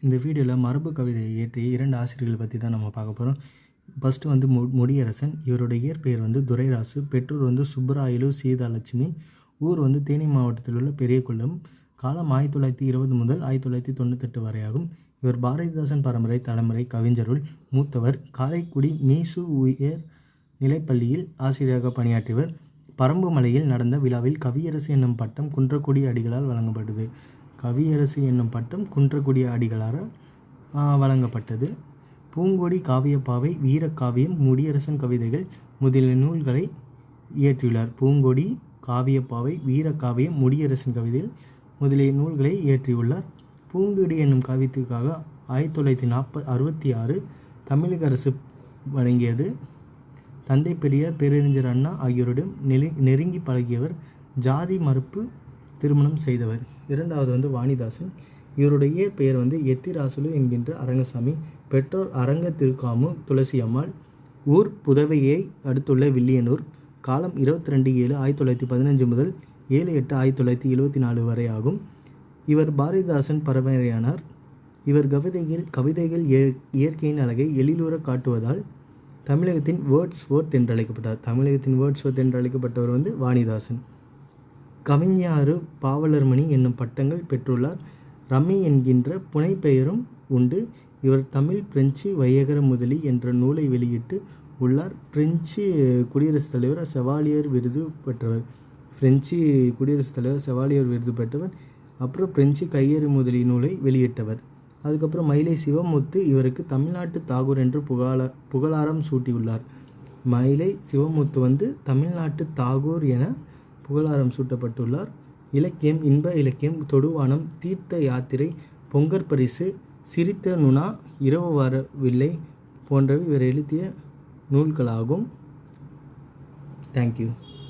இந்த வீடியோவில் மரபு கவிதையை இயற்றிய 2 ஆசிரியர்கள் பற்றி தான் நம்ம பார்க்க போகிறோம். ஃபஸ்ட்டு வந்து முடியரசன். இவருடைய இயற்பெயர் வந்து துரைராசு. பெற்றோர் வந்து சுப்பராயலு சீதாலட்சுமி. ஊர் வந்து தேனி மாவட்டத்தில் உள்ள பெரியகுளம். காலம் 1920 முதல் 1998 வரை ஆகும். இவர் பாரதிதாசன் பரம்பரை தலைமுறை கவிஞருள் மூத்தவர். காரைக்குடி மீசு உயர் நிலைப்பள்ளியில் ஆசிரியராக பணியாற்றியவர். பரம்புமலையில் நடந்த விழாவில் கவியரசு என்னும் பட்டம் குன்றக்குடி அடிகளால் வழங்கப்பட்டது. கவியரசு என்னும் பட்டம் குன்றக்குடி அடிகளால் வழங்கப்பட்டது. பூங்கொடி, காவியப்பாவை, வீரக்காவியம், முடியரசன் கவிதைகள் முதலிய நூல்களை இயற்றியுள்ளார். பூங்கொடி, காவியப்பாவை, வீரக்காவியம், முடியரசன் கவிதைகள் முதலிய நூல்களை இயற்றியுள்ளார். பூங்கொடி என்னும் காவியத்திற்காக 1966 தமிழக அரசு வழங்கியது. தந்தை பெரியார், பேரறிஞர் அண்ணா ஆகியோரிடம் நெருங்கி பழகியவர். ஜாதி மறுப்பு திருமணம் செய்தவர். இரண்டாவது வந்து வாணிதாசன். இவருடைய இயற்பெயர் வந்து எத்திராசுலு என்கின்ற அரங்கசாமி. பெற்றோர் அரங்க திருக்காமு துளசி அம்மாள். ஊர் புதவையை அடுத்துள்ள வில்லியனூர். காலம் 22/7/1915 முதல் 7/8/1974 வரை ஆகும். இவர் பாரதிதாசன் பரம்பரையானார். இவர் கவிதைகள் இயற்கையின் அழகை எழிலுற காட்டுவதால் தமிழகத்தின் வேர்ட்ஸ்வொர்த் என்று அழைக்கப்பட்டார். தமிழகத்தின் வேர்ட்ஸ்வொர்த் என்று அழைக்கப்பட்டவர் வந்து வாணிதாசன். கவிஞாறு, பாவலர்மணி என்னும் பட்டங்கள் பெற்றுள்ளார். ரம்மி என்கின்ற புனைப்பெயரும் உண்டு. இவர் தமிழ், பிரெஞ்சு, வையகர முதலி என்ற நூலை வெளியிட்டு உள்ளார். பிரெஞ்சு குடியரசுத் தலைவர் செவாலியர் விருது பெற்றவர். அப்புறம் பிரெஞ்சு கையறு முதலி நூலை வெளியிட்டவர். அதுக்கப்புறம் மயிலை சிவமுத்து இவருக்கு தமிழ்நாட்டு தாகூர் என்று புகழாரம் சூட்டியுள்ளார். மயிலை சிவமுத்து வந்து தமிழ்நாட்டு தாகூர் என புகழாரம் சூட்டப்பட்டுள்ளார். இலக்கியம், இன்ப இலக்கியம், தொடுவானம், தீர்த்த யாத்திரை, பொங்கற்பரிசு, சிரித்த நுணா, இரவு வரவில்லை போன்றவை இவர் எழுதிய நூல்களாகும். தேங்க்யூ.